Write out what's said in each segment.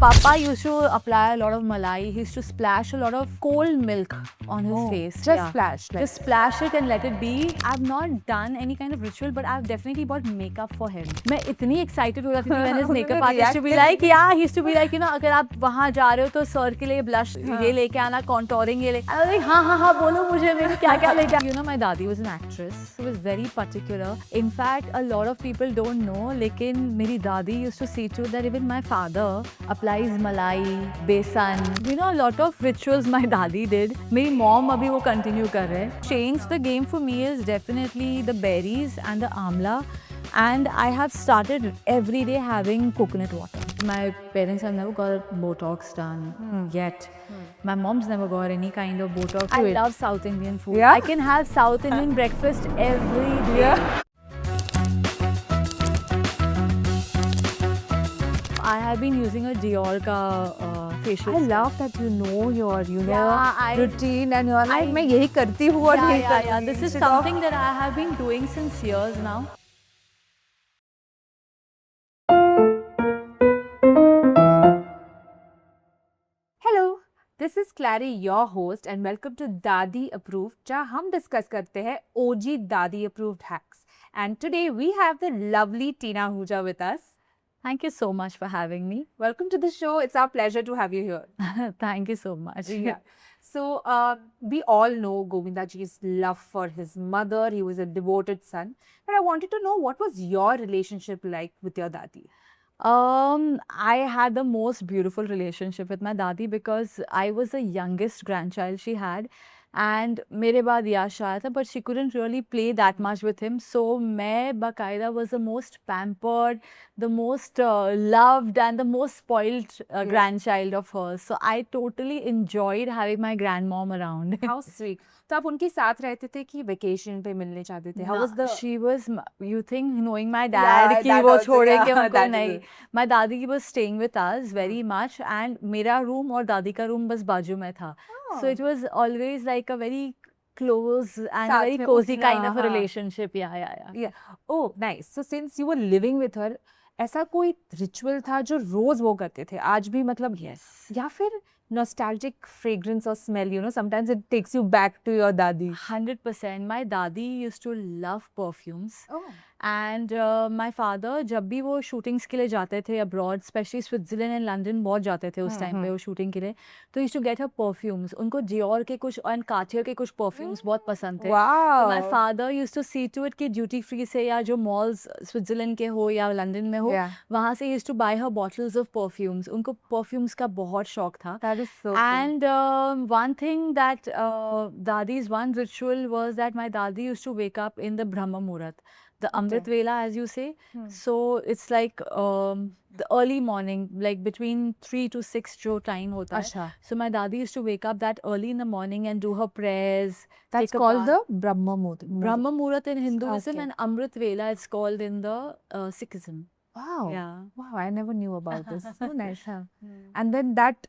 Papa used to apply a lot of malai. He used to splash a lot of cold milk on his face. Just splash. Like. Just splash it and let it be. I've not done any kind of ritual, but I've definitely bought makeup for him. मैं इतनी excited हो जाती थी when his makeup artist to be like, yeah, he used to be like, you know, अगर आप वहाँ जा रहे हो तो sir के लिए blush ये लेके आना, contouring ये ले. I was like, हाँ बोलो मुझे मेरे क्या क्या लेके आना. You know, my dadi was an actress. She was very particular. In fact, a lot of people don't know, लेकिन मेरी दादी used to see to that even my father applies malai, besan. You know, a lot of rituals my dadi did. मेरी mom अभी वो continue कर रहे हैं. Change the game for me is definitely the berries and the amla. And I have started every day having coconut water. My parents have never got Botox done yet. My mom's never got any kind of Botox. I love South Indian food. Yeah? I can have South Indian breakfast every day. Yeah. I have been using a Dior ka facial. I love that you know your Yeah, routine and you're like मैं यही करती हूँ और यही करती हूँ. This is something that I have been doing since years now. Hello, this is Clary, your host, and welcome to Dadi Approved, जहाँ हम डिस्कस करते हैं OG Dadi Approved hacks. And today we have the lovely Tina Ahuja with us. Thank you so much for having me. Welcome to the show. It's our pleasure to have you here. Thank you so much. Yeah. So we all know Govindaji's love for his mother. He was a devoted son. But I wanted to know, what was your relationship like with your dadi? I had the most beautiful relationship with my dadi because I was the youngest grandchild she had. And मेरे बाद याश आया था, but she couldn't really play that much with him. So मैं बाकायदा was the most pampered, the most loved and the most spoiled grandchild of hers. So I totally enjoyed having my grandmom around. How sweet. तो आप उनके साथ रहते थे कि vacation पे मिलने चाहते थे? How was the... She was, you think, knowing my dad कि वो छोड़ेंगे उनको नहीं. My dadi was staying with us very much, and मेरा room और दादी का room बस बाजू में था. So it was always like a very close and very cozy kind of a relationship. Yeah. Oh, nice. So since you were living with her, ऐसा कोई ritual था जो रोज वो करते थे? आज भी मतलब yes. या फिर nostalgic fragrance or smell, you know, sometimes it takes you back to your dadi. 100%. My dadi used to love perfumes. Oh. And my father, जब भी वो shootings के लिए जाते थे abroad, especially Switzerland and London बहुत जाते थे उस time पे वो shooting के लिए, तो used to get her perfumes. उनको Dior के कुछ और Cartier के कुछ perfumes बहुत पसंद थे. Wow. So my father used to see to it कि duty free से या जो malls Switzerland के हो या London में हो, वहाँ से used to buy her bottles of perfumes. उनको perfumes का बहुत शौक था. That is so And one thing that Dadi's one ritual was that my Dadi used to wake up in the Brahma Muhurat, the Amrit Vela, as you say. So it's like the early morning, like between 3 to 6 jo time hota hai. So my Dadi used to wake up that early in the morning and do her prayers. That's called the Brahma Muhurat. Brahma Muhurat in Hinduism, and Amrit Vela it's called in the Sikhism. Wow. Yeah. Wow, I never knew about this. So nice, huh? And then that,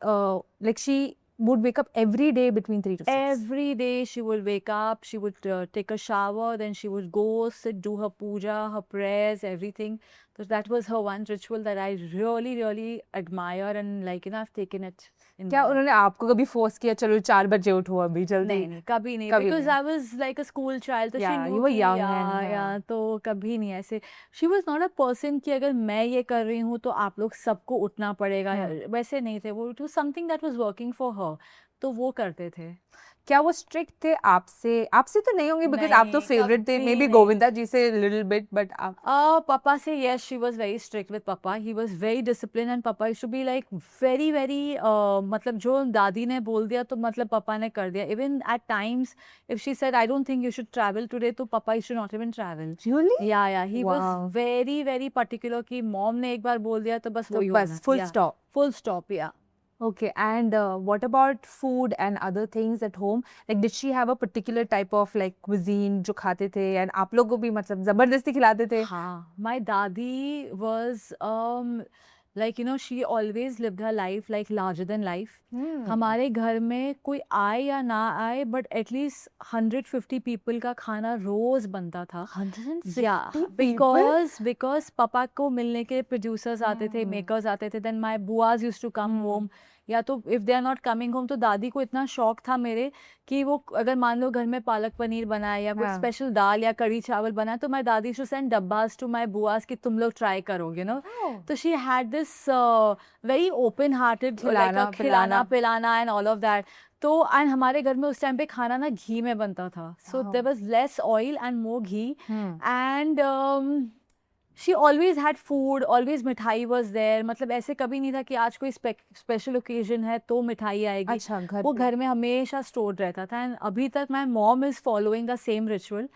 like she would wake up every day between 3 to 6. Every day she would wake up, she would take a shower, then she would go sit, do her puja, her prayers, everything. So that was her one ritual that I really admire, and like, you know, I've taken it. क्या उन्होंने आपको कभी force किया चलो 4 बजे उठो अभी जल्दी? नहीं कभी नहीं, because I was like a school child, तो yeah, you were young and तो कभी नहीं ऐसे. She was not a person कि अगर मैं ये कर रही हूँ तो आप लोग सबको उठना पड़ेगा, वैसे नहीं थे वो. It was something that was working for her, तो वो करते थे. क्या वो स्ट्रिक्ट थे आपसे तो नहीं होंगे बिकॉज आप तो फेवरेट थे, मे बी गोविंदा जी से लिटिल बिट, बट आप पापा से yes she was very strict with papa. He was very discipline and papa used to be like very मतलब जो दादी ने बोल दिया तो मतलब पापा ने कर दिया. Even at times if she said I don't think you should travel today, तो पापा you should not even travel. Really? या ही वाज वेरी पर्टिकुलर कि मॉम ने एक बार बोल दिया तो बस वही होना. बस फुल स्टॉप. या Okay, and what about food and other things at home? Like, did she have a particular type of like cuisine जो खाते थे, and आप लोगों को भी मतलब जबरदस्ती खिलाते थे? हाँ, my dadi was Like, you know, she always lived her life like larger than life. Hmm. हमारे घर में कोई आए या ना आए, but at least 150 people का खाना रोज बनता था. 150 Yeah, people? because पापा को मिलने के producers आते थे, makers आते थे. Then my buas used to come home. या तो if they are not coming home, तो दादी को इतना शौक था मेरे कि वो अगर मान लो घर में पालक पनीर बना है या कुछ हाँ. स्पेशल दाल या कड़ी चावल बना है, तो my दादी should send dabbas to my buas कि तुम लोग try करो, you know. Oh. तो she had this very open hearted खिलाना, खिलाना पिलाना. पिलाना and all of that. तो and हमारे घर में उस टाइम पे खाना ना घी में बनता था. So Wow. there was less oil and more ghee. Hmm. And she always had food, always मिठाई was there. मतलब ऐसे कभी नहीं था कि आज कोई स्पेशल ओकेजन है तो मिठाई आएगी. अच्छा, घर वो पे. घर में हमेशा स्टोर्ड रहता था. एंड अभी तक my mom is following the same ritual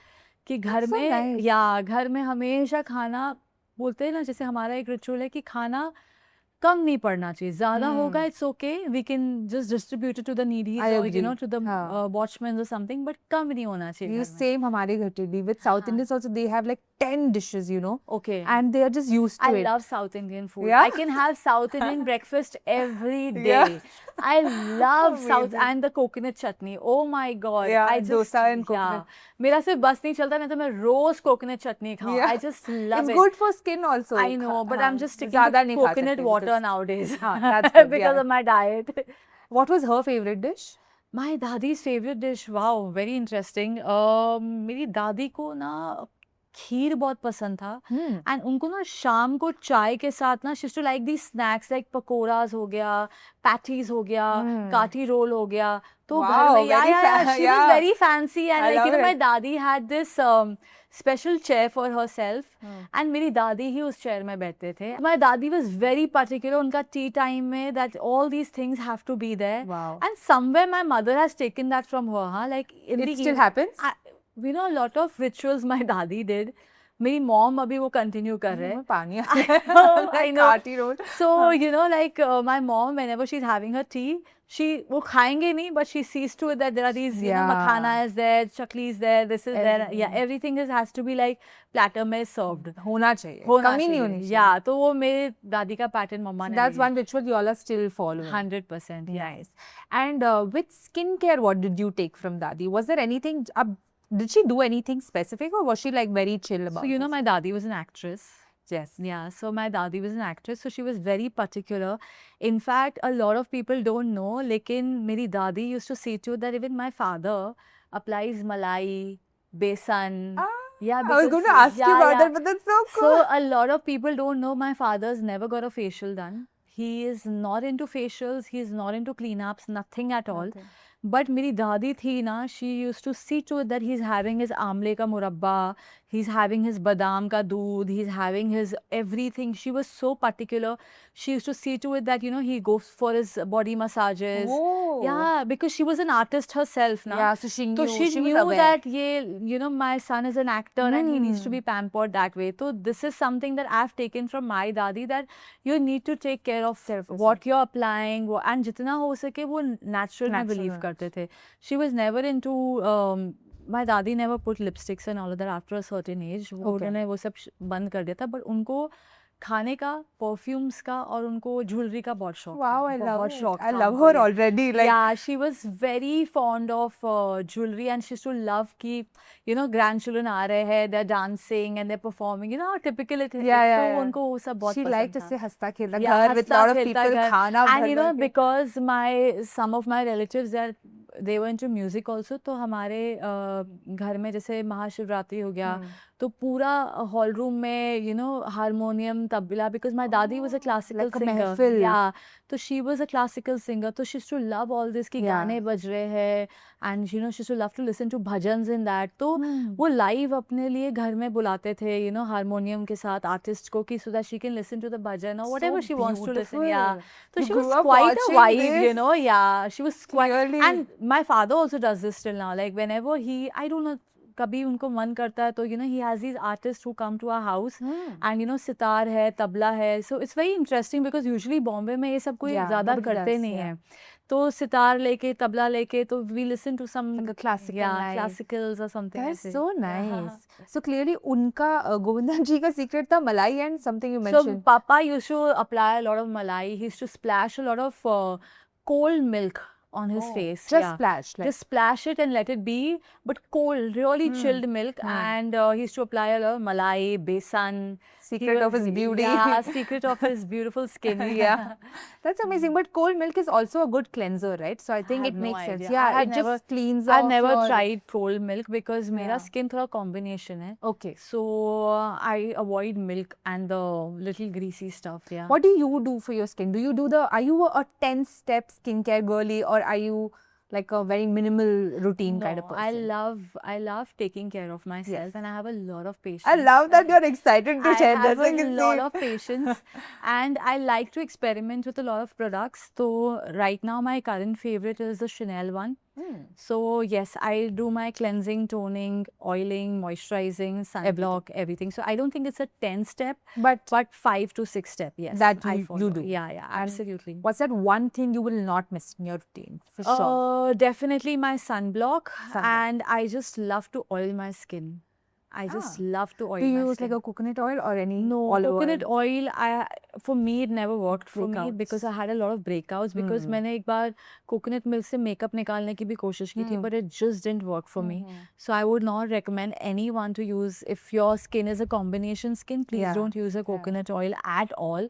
कि घर That's so में nice. या घर में हमेशा खाना, बोलते हैं ना, जैसे हमारा एक रिचुअल है कि खाना कम नहीं पड़ना चाहिए. ज़्यादा होगा it's okay, we can just distribute it to the needies I और you agree. No to the हाँ. वॉचमैन और समथिंग, बट कम नहीं होना चाहिए You घर में. same हमारे घर पे भी. With South हाँ. Indians also, they have like 10 dishes, you know, Okay. and they are just used to I it. love South Indian food. Yeah? I can have South Indian breakfast every day. Yeah. I love South Amazing. and the coconut chutney. Oh my God. Yeah, I just, dosa and coconut. Yeah. मेरा सिर्फ बस नहीं चलता, नहीं तो मैं रोज coconut चटनी खाऊं. Yeah. I just love It's it. good for skin also. I know, but I'm just sticking ज़्यादा to नहीं खा coconut सकते water because- nowadays हाँ, that's good, because yeah. of my diet. What was her favorite dish? My dadi's favorite dish, wow, very interesting. मेरी दादी को ना खीर बहुत पसंद था. एंड उनको ना शाम को चाय के साथ ना she used to like the snacks like pakoras हो गया, पैटीज हो गया, काठी रोल हो गया. तो घर Wow, में very she was yeah. very fancy and I like, you love know, my it. दादी had this special chair for herself. And मेरी दादी ही उस चेयर में बैठते थे. My dadi was very particular उनका टी टाइम में that all these things have to be there. Wow. And somewhere my mother has taken that from her. हाँ, like in It the still happens? you know, a lot of rituals my दादी did. मेरी mom अभी वो continue कर रहे हैं. पानी आ I know. काटी role. So you know, like my mom, whenever she's having her tea, वो खाएंगे नहीं, but she sees to it that there are these, you know, Yeah. makhana is there, chakli is there, this is there, Everything. yeah, everything has to be like platter में served. होना चाहिए. होना कमी नहीं चाहिए. होनी चाहिए. Yeah, तो वो मेरे दादी का पैटर्न मम्मा ने That's one ritual you all are still following. 100%. Yeah. Nice. And with skincare, what did you take from Dadi? Was there anything? Did she do anything specific, or was she like very chill about? So you know, this? my dadi was an actress. Yes. Yeah, so my dadi was an actress, so she was very particular. In fact, a lot of people don't know, lekin meri dadi used to see to that even my father applies malai, besan. Yeah, I was going to ask you about that, but that's so cool. So a lot of people don't know my father's never got a facial done. He is not into facials, he is not into cleanups, nothing at all. Nothing. But मेरी दादी थी ना, she used to see to it that he's having his आमले का मुरब्बा, he's having his बादाम का दूध, he's having his everything. She was so particular. She used to see to it that, you know, he goes for his body massages. Oh. Yeah, because she was an artist herself na. Yeah, so she knew. So she was knew aware. that you know, my son is an actor and he needs to be pampered that way. So this is something that I've taken from my dadi, that you need to take care of what you're applying, and जितना हो सके वो natural में believe करते थे. She was never into my dadi never put lipsticks and all of that after a certain age. उन्होंने वो सब बंद कर दिया था. But उनको खाने का, परफ्यूम्स का और उनको ज्वेलरी का बहुत शौक. Wow, I love बहुत it. शौक I था love उनको her ये. already. Like, Yeah, she was very fond of jewelry, and she used to love कि, you know, grandchildren आ रहे हैं, they're dancing and they're performing, you know how typical it is. Yeah, तो yeah. उनको वो सब बहुत she पसंद liked था. से हंसता खेलता Yeah, घर with हंसता lot of खेलता people, घर. खाना And you भर know, भर के. because some of my relatives they were into music also, तो हमारे घर में जैसे महाशिवरात्रि हो गया, तो पूरा हॉल रूम में, you know, harmonium, tabla, because my dadi was a classical like a singer. महफिल. Yeah, तो she was a classical singer, तो she used to love all this कि Yeah. गाने बज रहे हैं, and you know, she used to love to listen to bhajans in that. तो वो live अपने लिए घर में बुलाते थे, you know, हारमोनियम के साथ आर्टिस्ट को, कि so that she can listen to the bhajan or whatever she wants to listen. Yeah, so You she was grew up quite a watching vibe, you this? know. Yeah, she was quite. Clearly. And my father also does this till now. Like whenever I don't know, कभी उनको मन करता है तो he has these artists who come to our house Hmm. and sitar है, तबला है, so it's very interesting because usually Bombay में ये सब कोई Yeah, ज़्यादा nobody करते does, नहीं yeah. है, तो सितार लेके, तबला लेके, तो we listen to some Like a classical night. classicals or something That's ऐसे. so nice. So clearly उनका गोविंदन जी का secret था मलाई and something you So mentioned. Papa used to apply a lot of malai. He used to splash a lot of cold milk on his face. Just yeah. splash. Like, Just splash it and let it be, but cold, really chilled milk. And he used to apply a lot of malai, besan. He secret of was- his beauty. Yeah, secret of his beautiful skin. Yeah. That's amazing. But cold milk is also a good cleanser, right? So I think have it no makes sense. idea. Yeah, I had it never- just cleans I've off never your... tried cold milk because मेरा Yeah. skin थोड़ा combination है. Okay. So I avoid milk and the little greasy stuff. Yeah. What do you do for your skin? Do you do are you a 10-step skincare girly or are you like a very minimal routine kind of No, person? I love taking care of myself, Yes. and I have a lot of patience. I love that you're excited to I share have this. I a can lot see. of patience, and I like to experiment with a lot of products. So right now, my current favorite is the Chanel one. So yes, I do my cleansing, toning, oiling, moisturizing, sunblock, everything. So I don't think it's a 10-step, But 5 to 6 step. Yes, that I you follow. do. Yeah, And absolutely. what's that one thing you will not miss in your routine? For sure. Definitely my sunblock, and I just love to oil my skin. I just love to oil Do you my use skin. like a coconut oil or any No, olive coconut oil? oil, for me it never worked for me Breakouts. because I had a lot of breakouts because मैंने एक बार coconut milk से makeup निकालने की भी कोशिश की थी, but it just didn't work for me. So I would not recommend anyone to use, if your skin is a combination skin, please Yeah. don't use a coconut oil at all.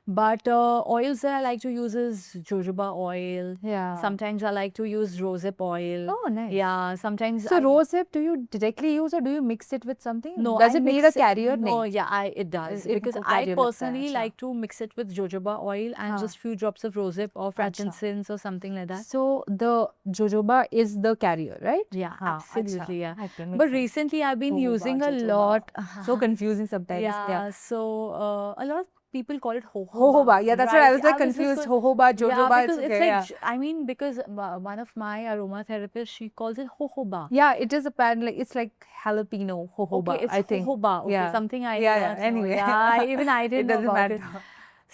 But oils that I like to use is jojoba oil. Yeah. Sometimes I like to use rosehip oil. Oh, nice. Yeah, sometimes So I- rosehip, do you directly use or do you mix it with something? No, Does I it need mix a carrier? No, नहीं. yeah, it does. It Because को I carrier लगता है, personally अच्छा. like to mix it with jojoba oil and just few drops of rosehip or frankincense or something like that. So the jojoba is the carrier, right? Yeah, हाँ, absolutely, अच्छा. yeah. I can make But sense. recently I've been Jojoba, using a jojoba. lot. So confusing sometimes. Yeah, so a lot of people call it jojoba. Jojoba. Yeah, that's what I was like just confused. go- Jojoba, jojoba. Yeah, because it's it's okay, like, yeah. I mean, because one of my aromatherapists, she calls it jojoba. Yeah, it is apparently, it's like jalapeno, jojoba, Okay, it's I think. jojoba. Okay, Yeah. something I Yeah, did yeah, not know. anyway. Yeah, even I didn't It know doesn't about matter. it.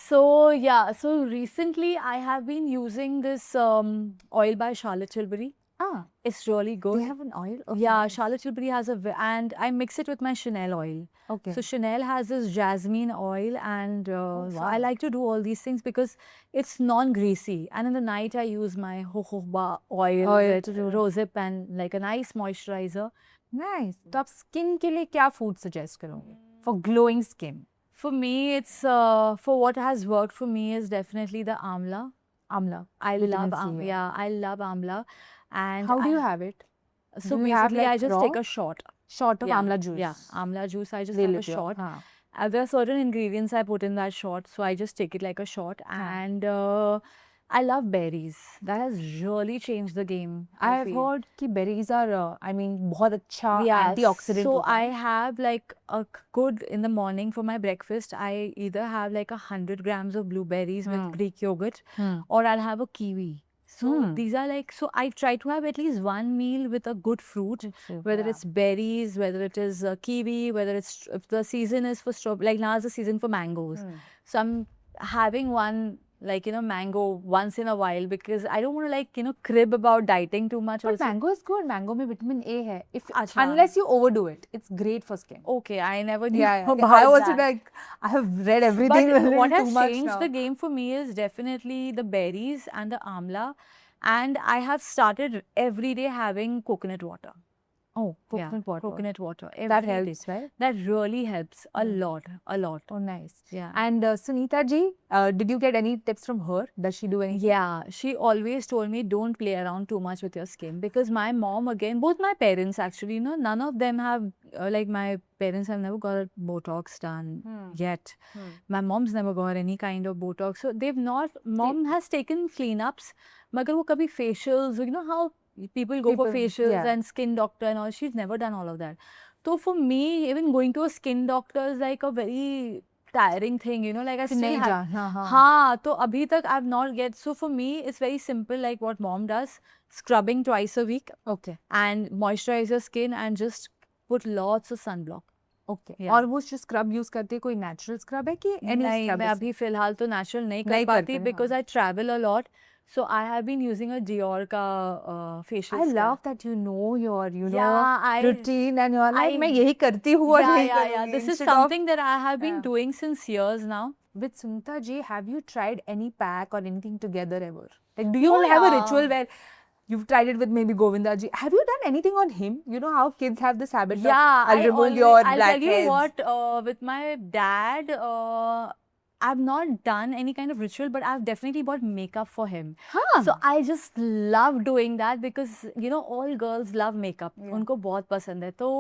So yeah, so recently I have been using this oil by Charlotte Tilbury. Ah, It's really good. they have an oil? Okay. Yeah, Charlotte Tilbury has and I mix it with my Chanel oil. Okay. So Chanel has this jasmine oil, and I like to do all these things because it's non-greasy. And in the night I use my jojoba oil with rosehip and like a nice moisturizer. Nice. तो आप skin के लिए क्या food suggest करोगे? For glowing skin. For me, it's for what has worked for me is definitely the amla. Amla. I Vitamin love C, yeah, I love amla. And How do you have it? So do you have, basically, I like, just raw? take a shot. Shot of Yeah, amla juice. Yeah, amla juice. I just ले have a लेते हो, shot. हाँ. There are certain ingredients I put in that shot, so I just take it like a shot. And I love berries. That has really changed the game. I have feel. heard कि berries are, I mean, बहुत अच्छा Yeah, antioxidant so होता I है. have like a good in the morning for my breakfast. I either have like 100 grams of blueberries with Greek yogurt, or I'll have a kiwi. So these are like, so I try to have at least one meal with a good fruit, whether it's berries, whether it is kiwi, whether it's, if the season is for strawberry, like now is the season for mangoes. So I'm having one, like, mango once in a while because I don't want to, like, crib about dieting too much. But also. mango is good. Mango में vitamin A है. अच्छा. Unless you overdo it, it's great for skin. Okay, I never knew Yeah, about I also that. like, I have read everything. But a little what has too much changed now. the game for me is definitely the berries and the amla. And I have started every day having coconut water. Oh, coconut water. Coconut water. That every day. helps, right? That really helps a lot, a lot. Oh, nice. Yeah. And Sunita ji, did you get any tips from her? Does she do anything? Yeah, she always told me don't play around too much with your skin because my mom, again, both my parents actually, none of them have, like my parents have never got Botox done yet. My mom's never got any kind of Botox. So they've not, mom has taken cleanups, magar wo kabhi facials, you know how people go for facials and skin doctor and all, she's never done all of that. So for me, even going to a skin doctor is like a very tiring thing, like I still नहीं have, जा, हाँ. हाँ, तो अभी तक I've not get, so for me it's very simple, like what mom does, scrubbing twice a week Okay. and moisturize your skin and just put lots of sunblock. Okay Yeah. और वो जो scrub use करते हैं कोई natural scrub है कि any नहीं, scrub मैं अभी फिलहाल तो नेचुरल नहीं कर नहीं पाती करते, because I travel a lot. So I have been using a Dior का facial. I love that you know your Yeah, I- routine and your life I- मैं यही करती हूँ और यही yeah. करूँगी This is instead of- something that I have been Yeah. doing since years now. with Sunita ji, have you tried any pack or anything together ever? Like, do you Oh, have a yeah. ritual where you've tried it with maybe Govinda ji? Have you done anything on him? You know how kids have this habit of, I'll remove your I'll blackheads. tell you what, with my dad, I've not done any kind of ritual, but I've definitely bought makeup for him. Huh. So I just love doing that because, you know, all girls love makeup. Yeah. उनको बहुत पसंद है. तो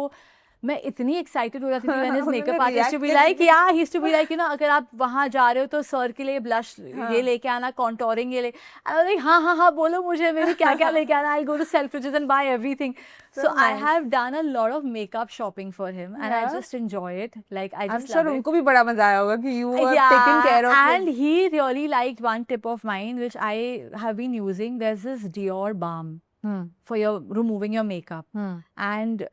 मैं इतनी excited हो जाती थी when his उन्होंने makeup artist to be react like, yeah, he used to be like, you know, अगर आप वहाँ जा रहे हो तो सर के लिए ब्लश ये लेके आना, contouring ये ले. I was like, हाँ बोलो मुझे मेरे क्या क्या लेके आना. I'll go to Selfridges and buy everything. So I nice. have done a lot of makeup shopping for him, and I Yeah. just enjoy it. Like I I'm just sure love it. उनको भी बड़ा मजा आया होगा कि you were taking care of and his- he really liked one tip of mine which I have been using. There's this Dior balm for your removing your makeup, and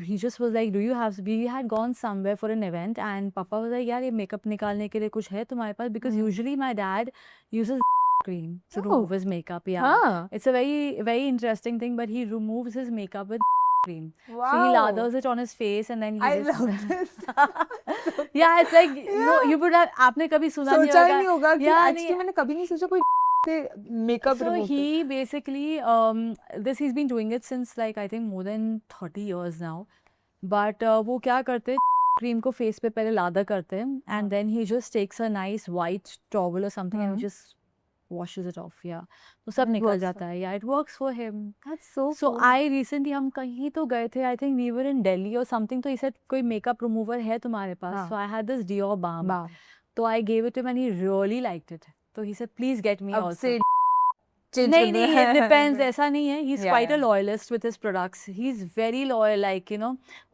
he just was like, do you have? We had gone somewhere for an event, and Papa was like, यार ये makeup निकालने के लिए कुछ है तुम्हारे पास? Because usually my dad uses cream to remove his makeup. Yeah, Huh. it's a very interesting thing, but he removes his makeup with cream. Wow. So he lathers it on his face and then he I just love this. yeah, it's like no, you would have आपने कभी सुना सोचा ही नहीं होगा कि Yeah, actually मैंने कभी नहीं सोचा कोई से makeup So remove he basically he's been doing it since like I think more than 30 years now. But वो क्या करते हैं, क्रीम को फेस पे पहले लादा करते हैं and then he just takes a nice white towel or something and just washes it off. Yeah, तो सब It निकल works जाता है. Yeah, it works for him. That's so So cool. I recently हम कहीं तो गए थे. I think we were in Delhi or something. तो he said कोई makeup remover है तुम्हारे पास? हाँ. So I had this Dior balm. Wow. So I gave it to him and he really liked it. So he said, please get me अब also. से change नहीं कर नहीं, दो। it depends. ऐसा नहीं है. He's Yeah, quite a yeah. loyalist with his products. He's very loyal. Like you know,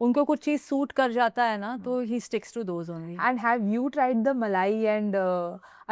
उनको कुछ चीज सूट कर जाता है ना, तो he sticks to those only. And have you tried the malai and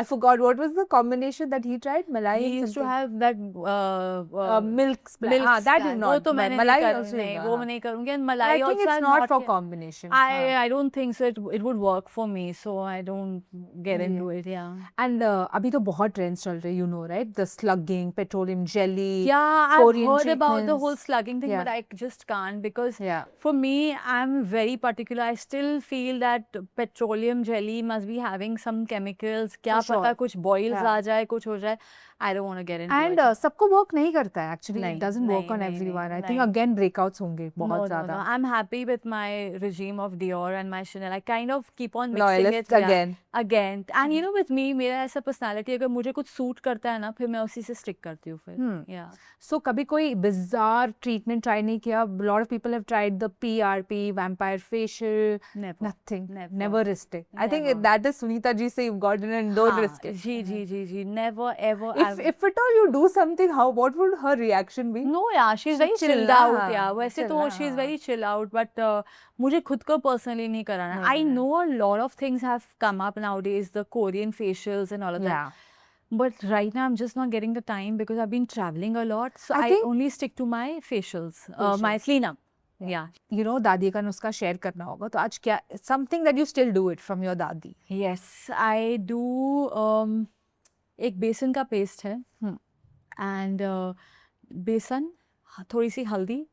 I forgot what was the combination that he tried? Malai He and used to something? have that milk splash. milk हाँ, that splash. is वो not. तो मैंने malai नहीं also नहीं, is वो not. मैं नहीं करूँगी. And I malai think also it's I've not for yet- combination. हाँ. I don't think so. It would work for me, so I don't get into it. Yeah. And अभी तो बहुत trends चल रहे, you know, right? The slugging, petroleum jelly. Yeah, I've Korean heard about the treatments. whole slugging thing, Yeah. but I just can't because Yeah. for me, I'm very particular. I still feel that petroleum jelly must be having some chemicals. क्या For पता sure. कुछ boils Yeah. आ जाए, कुछ हो जाए. I don't want to get into And it. सबको work नहीं करता है actually. नहीं, It doesn't work नहीं, on नहीं, everyone. I नहीं, think नहीं. again breakouts होंगे बहुत No, ज़्यादा. I'm happy with my regime of Dior and my Chanel. I kind of keep on mixing Loyalist it. Yeah, again. again. And you know, with me, मेरा ऐसा personality अगर मुझे कुछ suit करता है ना, फिर मैं उसी से stick करती हूँ फिर. Yeah. So कभी कोई bizarre treatment try नहीं किया? A lot of people have tried the PRP, vampire facial. Never. Nothing. Never. Never risked it. I think Never. that is Sunita ji say you've gotten and don't हाँ, risk it. Ji. Never ever. If at all you do something, what would her reaction be? No, yeah, she's very chill chilled ना, out. Yeah, वैसे chill तो ना, she's हाँ. very chill out, but मुझे खुद को personally नहीं कराना. I नहीं. know a lot of things have come up nowadays, the Korean facials and all of that. Yeah. But right now I'm just not getting the time because I've been traveling a lot, so I I think- only stick to my facials, my cleanup. Yeah. You know, दादी का नुस्खा share करना होगा. तो आज क्या something that you still do it from your दादी? Yes, I do. एक बेसन का पेस्ट है and बेसन, थोड़ी सी हल्दी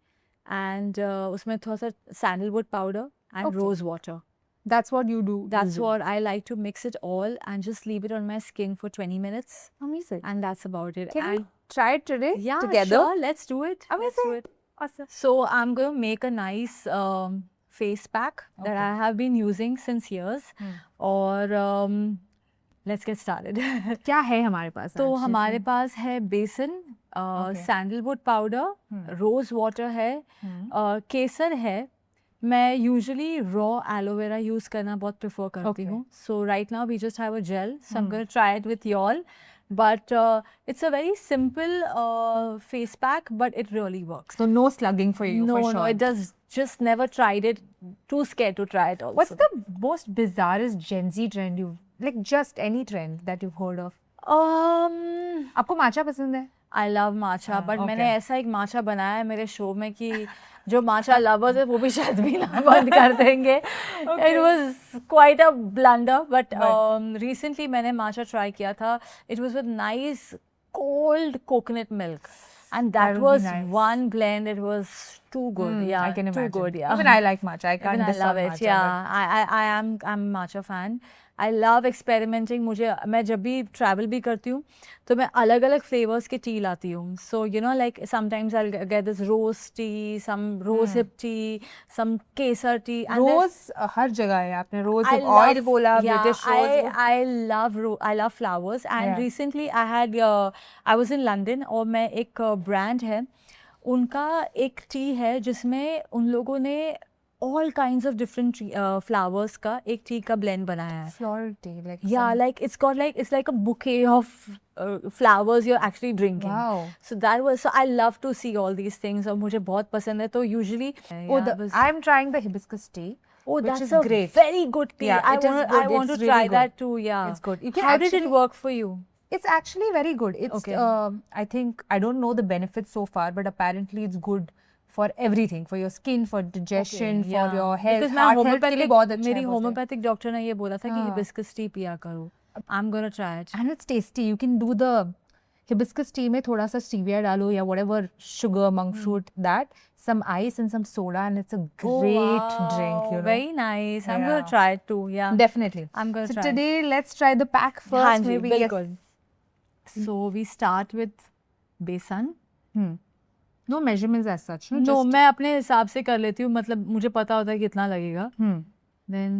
and उसमें थोड़ा सा sandalwood powder and Okay. rose water. That's what you do. That's usually. what I like to mix it all and just leave it on my skin for 20 minutes Amazing. and that's about it. Can we And try it today yeah, together? sure, let's do it. Let's do Amazing. it. Awesome. So I'm going to make a nice face pack that I have been using since years. Or let's get started. क्या है हमारे पास? तो आज हमारे इसमें? पास है बेसन, sandalwood powder, rose water है, केसर है. मैं यूजुअली रॉ एलोवेरा यूज करना बहुत प्रेफर करती Okay. हूँ. So right now we just have a gel, so I am gonna try it with y'all. But it's a very simple face pack, but it really works. So no slugging for you, No, for sure. no, it does. Just never tried it. Too scared to try it also. What's the most bizarrest Gen Z trend like just any trend that you've heard of? आपको माचा पसंद है? I love matcha, but okay. मैंने ऐसा एक माचा बनाया है मेरे show में कि जो माचा लवर्स है वो भी शायद भी ना बंद कर देंगे. It was quite a blunder, but recently मैंने माचा ट्राई किया था. It was with nice cold coconut milk, and that That would was be nice. one blend. It was too good. Yeah, I can too imagine. good. Yeah, Even I like matcha. I can't even I diss love on it. matcha, Yeah, I'm matcha fan. I love experimenting. मैं जब भी travel भी करती हूँ तो मैं अलग अलग flavors के tea लाती हूँ. So you know, like sometimes I'll get this rose tea, some rose hip tea, some kesar tea. but rose हर जगह है. आपने rose I hip oil love- बोला, yeah, British rose. I love flowers, and Yeah. recently I was in London और मैं एक brand है, उनका एक टी है जिसमें उन लोगों ने all kinds of different flowers का एक टी का blend बनाया है. Floral tea, like Yeah, some- like it's like a bouquet of flowers you're actually drinking. Wow. So I love to see all these things और मुझे बहुत पसंद है, तो usually Oh, I'm trying the hibiscus tea. Oh, which that's is a great. very good tea. Yeah, I it is want good. I want It's to really try good. that too. Yeah, It's good. You can How did it actually- work for you? It's actually very good. It's Okay. I think I don't know the benefits so far, but apparently it's good for everything, for your skin, for digestion, Okay, for yeah. your health. Because मैं heart health के लिए बहुत अच्छा मेरी है बोलते हैं. homeopathic doctor ने ये बोला था कि हाँ. hibiscus tea पिया करो. I'm gonna try it. And it's tasty. You can do the hibiscus tea में थोड़ा सा stevia डालो या whatever sugar, monk fruit, that, some ice and some soda, and it's a great Oh, drink. wow. You know, Very nice. I'm Yeah. gonna try it too. Yeah. definitely. I'm gonna So try. today let's try the pack first. हाँ जी, maybe बिल्कुल. So we start with besan. No measurements as such. No, No, just, मैं अपने हिसाब से कर लेती हूँ, मतलब मुझे पता होता है कितना लगेगा. Then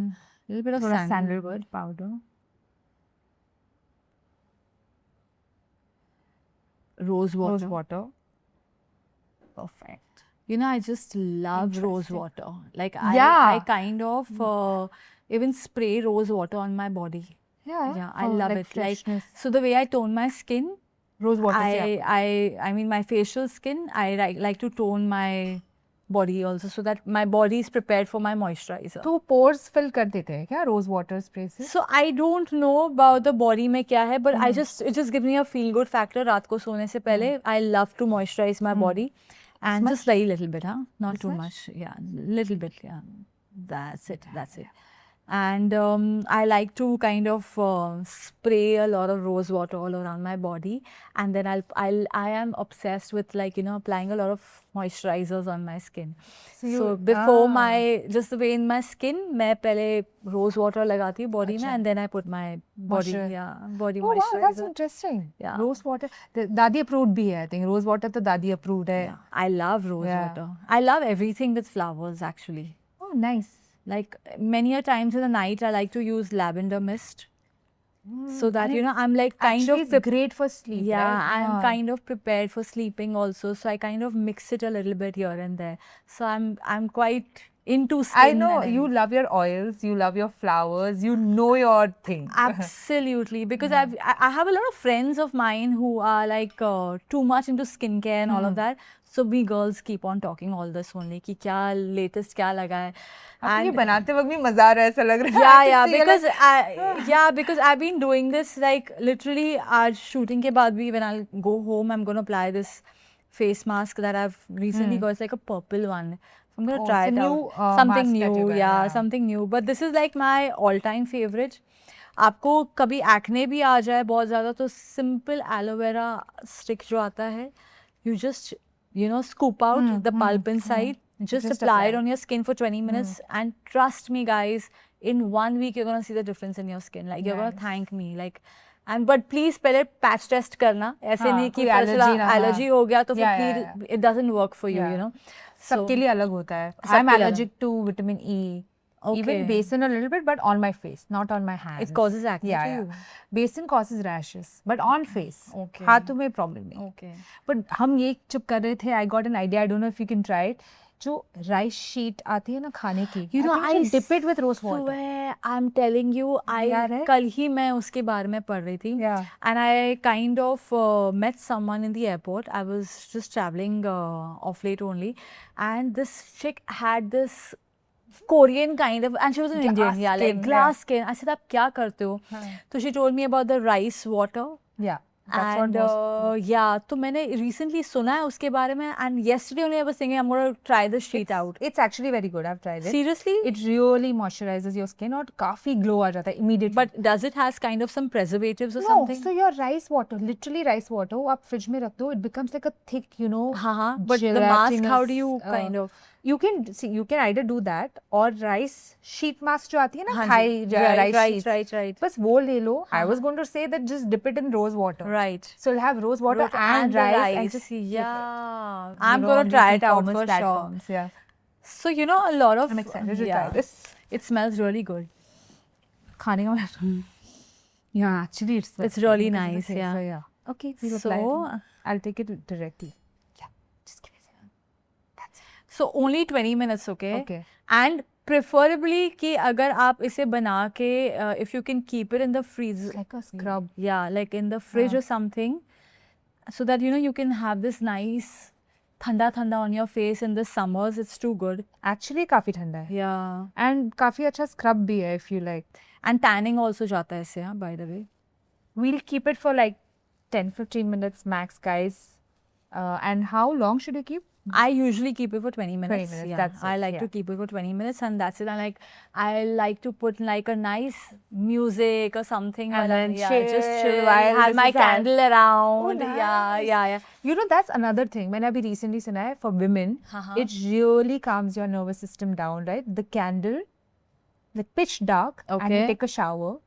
little bit of थोड़ा sandalwood. sandalwood powder. Rose water. Rose water. Perfect. You know, I just love rose water. Like Yeah. I kind of even spray rose water on my body. Yeah, I for, love like, it. freshness. Like, so the way I tone my skin, Rose water. yeah. I mean my facial skin, I like to tone my body also, so that my body is prepared for my moisturizer. तो pores fill कर देते हैं क्या rose water spray से? So I don't know about the body में क्या है, but it just gives me a feel good factor. रात को सोने से पहले I love to moisturize my body, and just very little bit, huh? Not too much. Yeah, little bit. Yeah, that's it. That's it. And I like to kind of spray a lot of rose water all around my body, and then I am obsessed with, like, you know, applying a lot of moisturizers on my skin. So before just the way in my skin, मैं पहले rose water लगाती हूँ body में, and then I put my body body Oh wow, moisturizer. that's interesting. Yeah. Rose water. दादी approved भी है, I think. Rose water तो दादी approved है. Yeah, I love rose Yeah. water. I love everything with flowers actually. Oh nice. Like many a times in the night, I like to use lavender mist, so that, you know, I'm like kind Actually, of it's great for sleep. yeah, right? I'm kind of prepared for sleeping also. So I kind of mix it a little bit here and there. So I'm quite into skin. I know and you love your oils, you love your flowers, you know your thing. Absolutely, because I have a lot of friends of mine who are like too much into skincare and all of that. So we girls keep on talking all this only कि क्या latest क्या लगा है. ये बनाते वक्त भी मजा आ रहा है ऐसा लग रहा है. Yeah, because I've been doing this like literally. आज shooting के बाद भी when I'll go home, I'm gonna apply this face mask that I've recently got. It's like a purple one. I'm gonna try it new, out. Something mask that you new, got, yeah, yeah. something new. But this is like my all-time favorite. आपको कभी acne भी आ जाए बहुत ज़्यादा, तो simple aloe vera stick जो आता है, you just, you know, scoop out the pulp inside, just apply it on your skin for 20 minutes, and trust me guys, in 1 week you're gonna see the difference in your skin. Like you're gonna thank me. Like, and but please पहले patch test करना. ऐसे नहीं कि allergy हो गया तो फिर please it doesn't work for you, you know. सबके लिए अलग होता है. I'm allergic to vitamin E. Even besan a little bit, but on my face, not on my hands. It causes acne Yeah, to yeah. you. Besan causes rashes, but on face. Okay. हाथों में problem नहीं. Okay. But हम ये चुप कर रहे थे. I got an idea. I don't know if you can try it. जो rice sheet आती है ना खाने की. You know, I think you dip it with rose water. swear, I'm telling you, कल ही मैं उसके बारे में पढ़ रही थी. Yeah. And I kind of met someone in the airport. I was just traveling off late only, and this chick had this Korean kind of, and she was an Indian, yeah, like skin, glass skin. I said, आप क्या करते हो? So she told me about the rice water. Yeah. That's what and yeah, तो मैंने recently सुना है उसके बारे में, and yesterday only I was thinking I'm going to try this sheet out. It's actually very good. I've tried it. Seriously? It really moisturizes your skin और काफी glow आ जाता है immediately. But does it has kind of some preservatives or no, something? so your rice water, literally rice water, वो आप fridge में रख दो, it becomes like a thick, you know, हाँ, but the mask, how do you gelatinous, kind of? You can either do that or rice sheet mask जो आती है ना, हाँ Thai जी, rice right, sheets. right. बस वो ले लो. I was going to say that just dip it in rose water. Right. So you'll have rose water and the rice and just yeah. You I'm know, going on to these try it out e-commerce for sure. platforms, Yeah. So, you know, a lot of... I'm excited to yeah, try this. It smells really good. खाने का Yeah, actually It's really because of the nice, taste, yeah. So, yeah. Okay, we'll apply So, it. I'll take it directly. Yeah, just give me a second. That's it. so only 20 minutes, okay? Okay. And preferably कि अगर आप इसे बना के if you can keep it in the freezer. It's like a scrub. Yeah, like in the fridge or something, so that you know you can have this nice thanda on your face in the summers. It's too good. Actually, काफी ठंडा है. Yeah. And काफी अच्छा scrub भी है if you like. And tanning also जाता है इससे, हाँ, by the way. We'll keep it for like 10-15 minutes max, guys. And how long should you keep? I usually keep it for 20 minutes. 20 minutes, Yeah, that's it, I like yeah. to keep it for 20 minutes, and that's it. I like to put like a nice music or something, And while then just chill chill, while have this my is happening. candle around. Oh, Yeah, nice. yeah. You know, that's another thing. मैंने अभी recently सुना है for women, it really calms your nervous system down, right? The candle, like pitch dark, and you Okay. take a shower,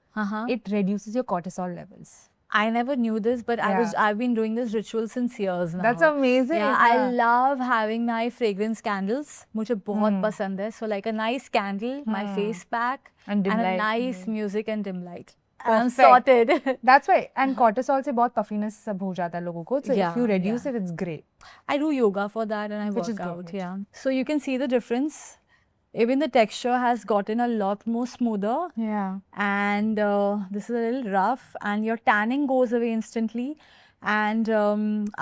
it reduces your cortisol levels. I never knew this, but I've been doing this ritual since years now. That's amazing. Yeah, I love having my fragrance candles. मुझे बहुत पसंद है. So like a nice candle, my face pack, And dim a light. nice music and dim light. And I'm Perfect. sorted. That's why. And cortisol से बहुत puffiness सब हो जाता है लोगों को. So Yeah, if you reduce it, it's great. I do yoga for that and I Which work is out. great. Yeah. So you can see the difference. Even the texture has gotten a lot more smoother. Yeah. And this is a little rough, and your tanning goes away instantly, and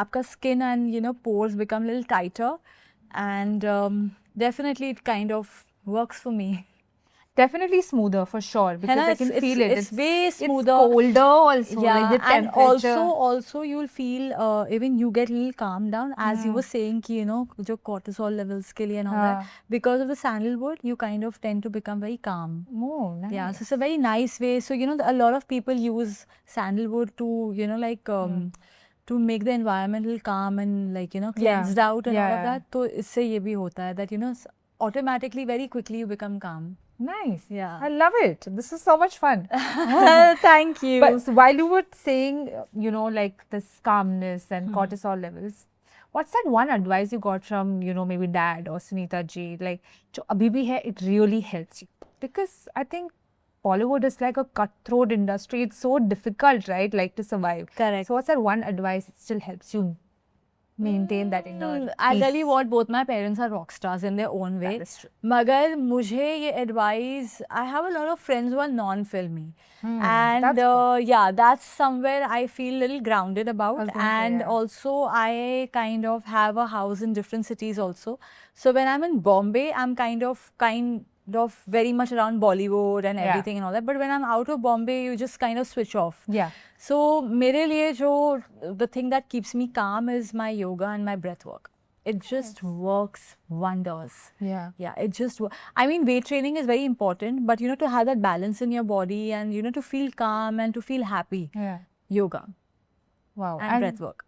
आपका skin and you know pores become a little tighter, and definitely it kind of works for me. Definitely smoother for sure because I can feel it. It's way smoother. It's colder also. Yeah, like the and temperature. also you'll feel even you get a little calm down, as you were saying कि you know जो cortisol levels के लिए and all that, because of the sandalwood you kind of tend to become very calm. Oh, nice. Yeah, so it's a very nice way. So you know a lot of people use sandalwood to you know like to make the environment a little calm and like you know cleansed out and all of that. तो इससे ये भी होता है that you know automatically very quickly you become calm. Nice. Yeah. I love it. This is so much fun. Thank you. But so while you were saying, you know, like this calmness and cortisol levels, what's that one advice you got from, you know, maybe dad or Sunita ji? Like, जो अभी भी है, it really helps you. Because I think Bollywood is like a cutthroat industry. It's so difficult, right? Like to survive. Correct. So what's that one advice that still helps you maintain that inner I'll tell peace? you what, both my parents are rock stars in their own way. That is true. मगर मुझे ये advice, I have a lot of friends who are non-filmy. And that's yeah, that's somewhere I feel a little grounded about. was gonna say, And yeah. also I kind of have a house in different cities also. So when I'm in Bombay, I'm kind of very much around Bollywood and Yeah. everything and all that. But when I'm out of Bombay, you just kind of switch off. Yeah. So मेरे लिए जो the thing that keeps me calm is my yoga and my breath work. It just works wonders. Yeah. Yeah, it just I mean weight training is very important, but you know to have that balance in your body and you know to feel calm and to feel happy, Yeah. yoga Wow. and breath work.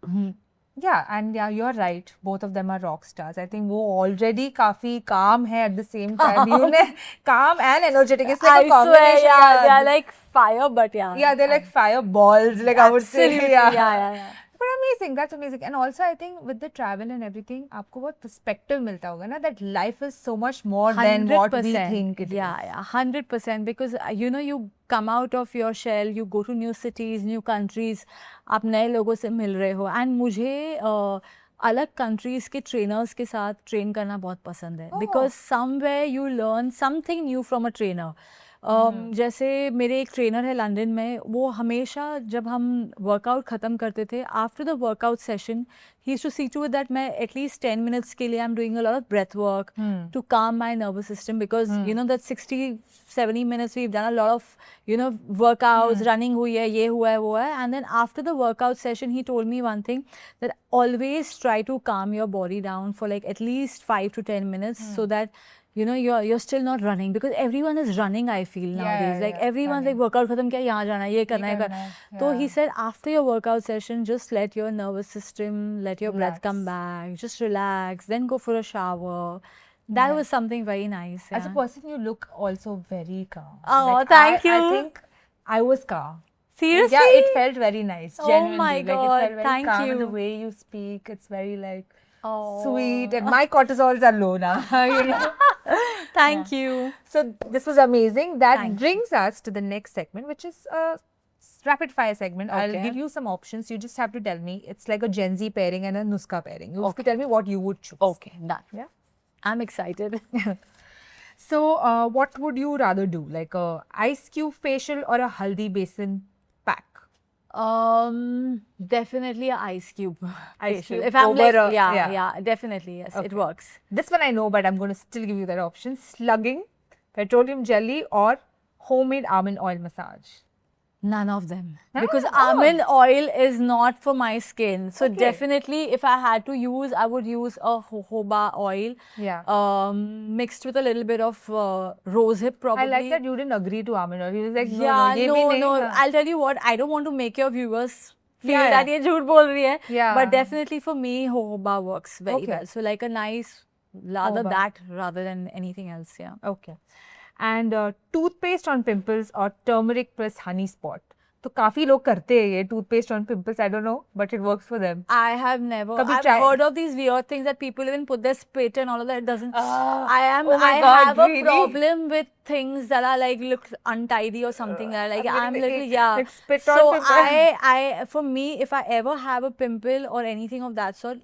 Yeah, and yeah, you're right. Both of them are rock stars. I think वो already काफी calm है at the same time. You know, calm and energetic. It's like a I swear, combination. yeah, they are like fire, but yeah. Yeah, they're like fireballs. Like I would say. Absolutely, yeah. But amazing. That's amazing. And also, I think with the travel and everything, आपको बहुत perspective मिलता होगा ना that life is so much more than what we think it is. Yeah, 100%. Because you know, you come out of your shell, you go to new cities, new countries, आप नए लोगों से मिल रहे हो. And मुझे अलग countries के trainers के साथ train करना बहुत पसंद है. Because somewhere you learn something new from a trainer. जैसे मेरे एक ट्रेनर है लंदन में, वो हमेशा जब हम वर्कआउट ख़त्म करते थे, आफ्टर द वर्कआउट सेशन ही used to see to it that मैं एटलीस्ट 10 minutes के लिए I am doing a lot of breath work to calm my nervous system, because you know that 60-70 minutes we've done a lot of workouts, running hui hai, ye hua hai, wo hai. And then after the workout session he told me one thing, that always try to calm your body down for like at least 5 to 10 minutes, so that you're still not running, because everyone is running, I feel nowadays, like everyone's like workout khatam kiya, yahan jana hai, ye karna hai. So he said after your workout session just let your nervous system, let your breath come back, just relax, then go for a shower. That was something very nice. As a person, you look also very calm. Oh, Like, thank you. I think I was calm. Seriously? Yeah, it felt very nice. Oh Genuinely. my Like, God, it felt very thank calm. And you. the way you speak, it's very like Oh. sweet. And my cortisols are low now. You know? Thank you. So this was amazing. That Thank you. brings us to the next segment, which is a rapid fire segment. I'll Okay. give you some options. You just have to tell me. It's like a Gen Z pairing and a Nuska pairing. You have to tell me what you would choose. Okay, done. Yeah. I'm excited. So, what would you rather do? Like a ice cube facial or a haldi basin pack? Definitely a ice cube. Ice facial. cube If I'm over like, a- yeah, yeah. definitely, yes, it Okay. works. This one I know, but I'm going to still give you that option. Slugging, petroleum jelly, or homemade almond oil massage. None of them. None Because of them? Oh. almond oil is not for my skin. So Okay. definitely if I had to use, I would use a jojoba oil. Yeah. Mixed with a little bit of rosehip probably. I like that you didn't agree to almond oil. You was like, no, Yeah, no, ye bhi nahi, no. हाँ. I'll tell you what, I don't want to make your viewers feel Yeah, that yeah. ye jhoot bol rahi hai. Yeah. But definitely for me, jojoba works very Okay. well. So like a nice, rather Jojoba. that rather than anything else, yeah. Okay. And toothpaste on pimples or turmeric plus honey spot. तो काफी लोग करते हैं ये toothpaste on pimples. I don't know, but it works for them. I have never. कभी I've try- heard of these weird things that people even put their spit and all of that. It doesn't. Ah, I oh my I God, have a really? problem with things that are like look untidy or something. That are like I'm little, yeah. Like spit So on pimple. I for me, if I ever have a pimple or anything of that sort,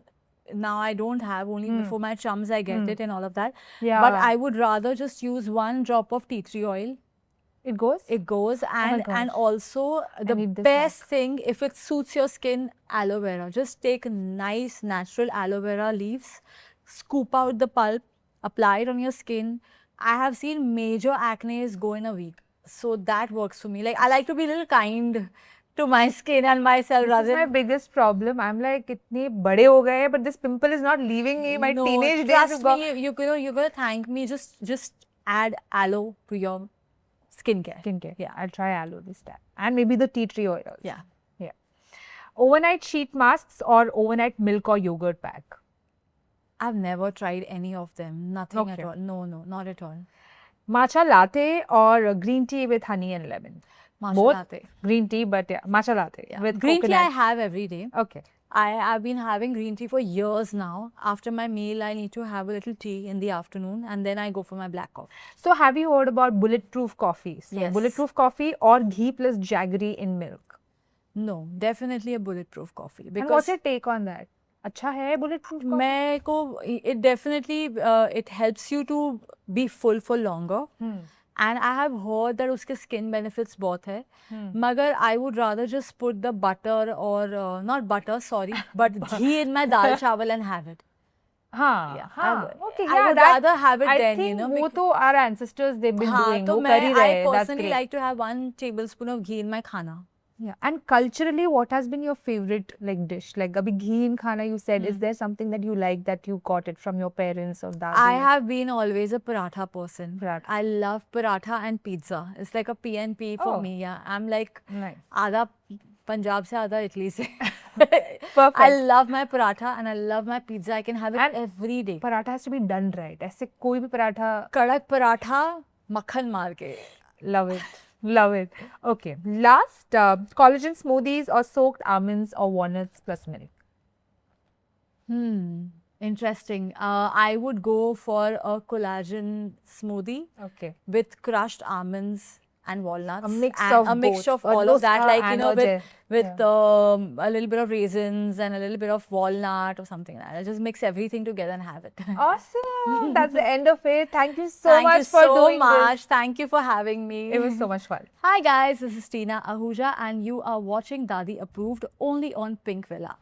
now I don't have, only before my chums I get it and all of that. Yeah. But I would rather just use one drop of tea tree oil. It goes? It goes, and gosh. also the need this best thing, if it suits your skin, aloe vera. Just take nice natural aloe vera leaves, scoop out the pulp, apply it on your skin. I have seen major acne go in a week, so that works for me. Like I like to be a little kind to my skin and myself This rather is my biggest problem. I'm like, इतने बड़े हो गए हैं, but this pimple is not leaving me. My no, teenage days trust have gone. me, you're gonna thank me. Just add aloe to your skincare. Skincare. Yeah, I'll try aloe this time. And maybe the tea tree oil also. Yeah. Yeah. Overnight sheet masks or overnight milk or yogurt pack? I've never tried any of them. Nothing at Okay. all. No, not at all. Matcha latte or green tea with honey and lemon? Matcha Both? latte. Green tea, but yeah, matcha latte Yeah. with Green tea I coconut. have every day. Okay. I've been having green tea for years now. After my meal, I need to have a little tea in the afternoon, and then I go for my black coffee. So have you heard about bulletproof coffee? So Yes. bulletproof coffee or ghee plus jaggery in milk? No, definitely a bulletproof coffee. And what's Because your take on that? अच्छा है bulletproof coffee? मेरे को it definitely it helps you to be full for longer. And I have heard that उसके skin benefits बहुत है. मगर I would rather just put the butter or not butter, sorry, but ghee in my dal chawal and have it. हाँ, Yeah, हाँ. Okay, I yeah, would that, rather have it I then, think you know. वो तो our ancestors they've been हाँ, doing. तो वो कर ही मैं रहे I हैं. That's personally great. like to have 1 tablespoon of ghee in my khana. Yeah. And culturally, what has been your favorite like dish? Like abhi ghee in khana you said. Is there something that you like that you got it from your parents or dadi? I have been always a paratha person. Paratha. I love paratha and pizza. It's like a PNP for Oh. me. Yeah, I'm like Nice. आधा पंजाब से आधा Italy से. Perfect. I love my paratha and I love my pizza. I can have it And every day. Paratha has to be done right. ऐसे कोई भी paratha. कड़क पराठा मक्खन मार के. Love it. Love it. Okay. Last, collagen smoothies or soaked almonds or walnuts plus milk. Interesting. I would go for a collagen smoothie Okay. with crushed almonds and walnuts. A mix and of a mixture both, of all of that, dosa like, you and know, a gel. with a little bit of raisins and a little bit of walnut or something like that. I just mix everything together and have it. Awesome. That's the end of it. Thank you so Thank much you for so doing much. this. Thank you for having me. It was so much fun. Hi guys, this is Tina Ahuja and you are watching Dadi Approved only on Pink Villa.